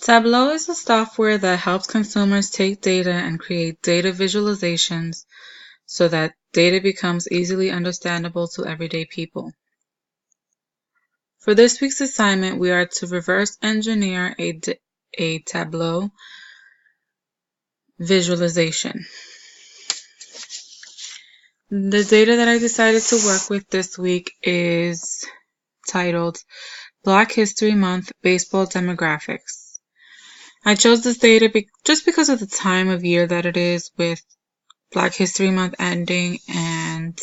Tableau is a software that helps consumers take data and create data visualizations so that data becomes easily understandable to everyday people. For this week's assignment, we are to reverse engineer a Tableau visualization. The data that I decided to work with this week is titled Black History Month Baseball Demographics. I chose this data just because of the time of year that it is, with Black History Month ending and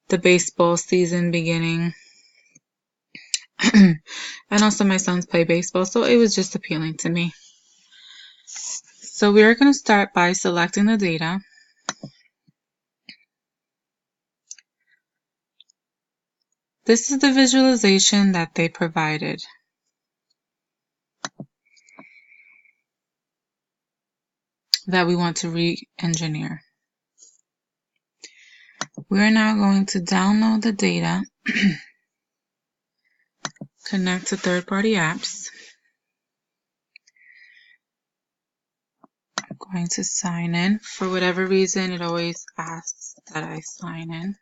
the baseball season beginning. And also my sons play baseball, so it was just appealing to me. So we are going to start by selecting the data. This is the visualization that they provided. That we want to re-engineer. We are now going to download the data, connect to third-party apps. I'm going to sign in. For whatever reason, it always asks that I sign in.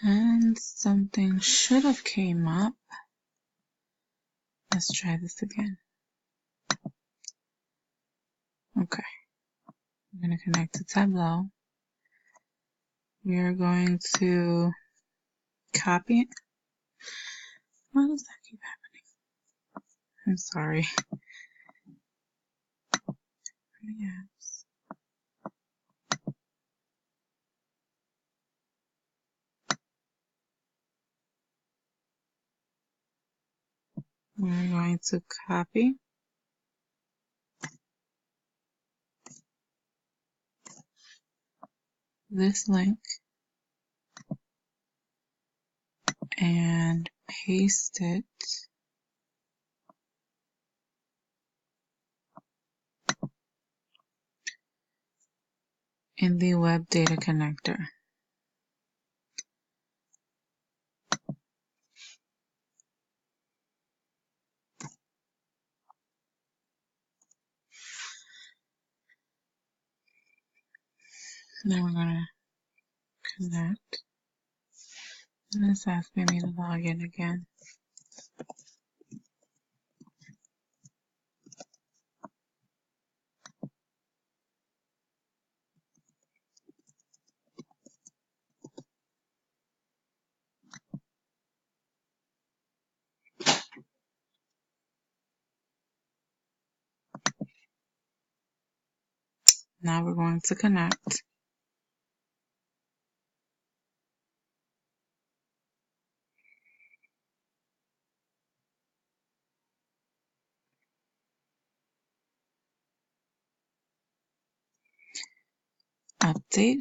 And something should have came up. Let's try this again. Okay. I'm going to connect to Tableau. We are going to copy it. Why does that keep happening? I'm sorry. Yes. We're going to copy this link and paste it in the web data connector. Then we're going to connect. And it's asking me to log in again. Now we're going to connect. Update.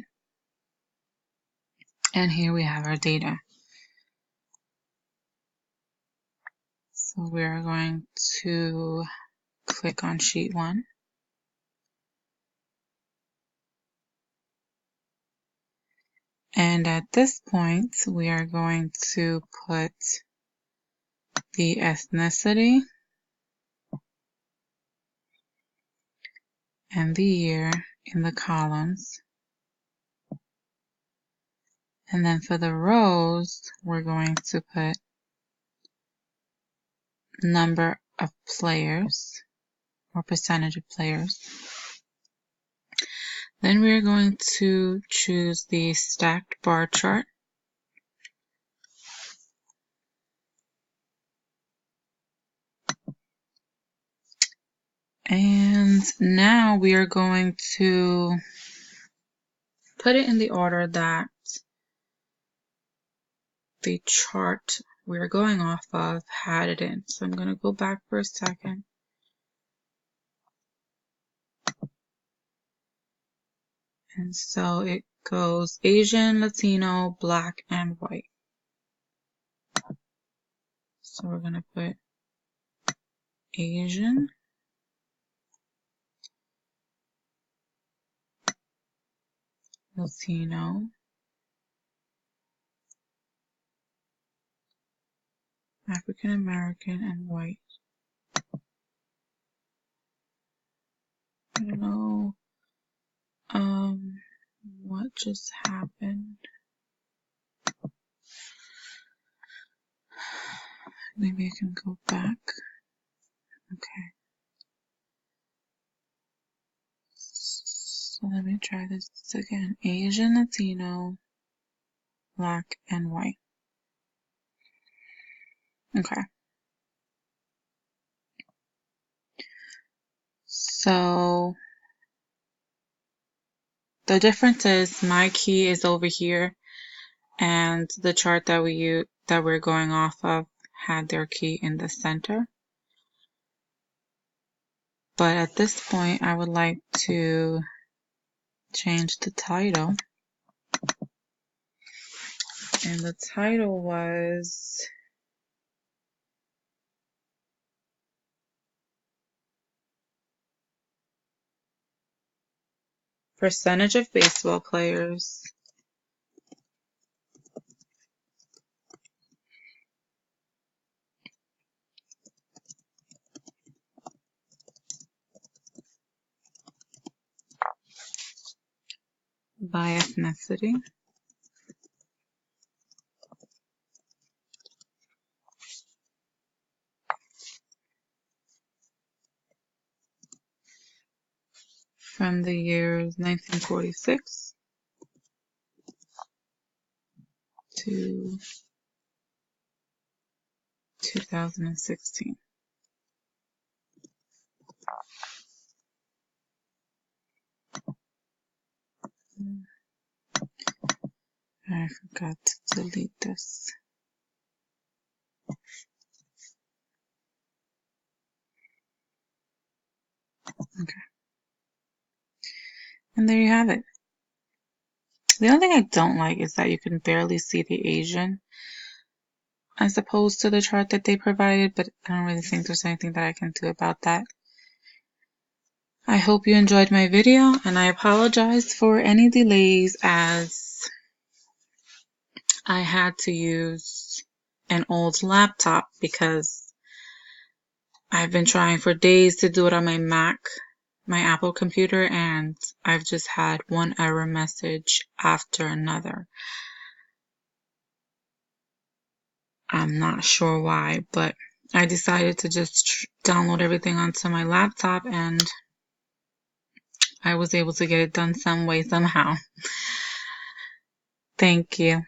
And here we have our data. So we're going to click on sheet 1. And at this point, we are going to put the ethnicity and the year in the columns. And then for the rows, we're going to put number of players or percentage of players. Then we're going to choose the stacked bar chart. And now we are going to put it in the order that the chart we're going off of had it in. So I'm going to go back for a second. And so it goes Asian, Latino, Black, and white. So we're going to put Asian, Latino, African American, and white. I don't know what just happened. Maybe I can go back. Okay. So let me try this again. Asian, Latino, Black, and white. Okay. So the difference is my key is over here, and the chart that we're going off of had their key in the center. But at this point, I would like to change the title. And the title was Percentage of Baseball Players by ethnicity. From the years 1946 to 2016. I forgot to delete this. Okay. And there you have it. The only thing I don't like is that you can barely see the Asian as opposed to the chart that they provided, but I don't really think there's anything that I can do about that. I hope you enjoyed my video, and I apologize for any delays as I had to use an old laptop because I've been trying for days to do it on my Mac, my Apple computer, and I've just had one error message after another. I'm not sure why, but I decided to just download everything onto my laptop, and I was able to get it done some way, somehow. Thank you.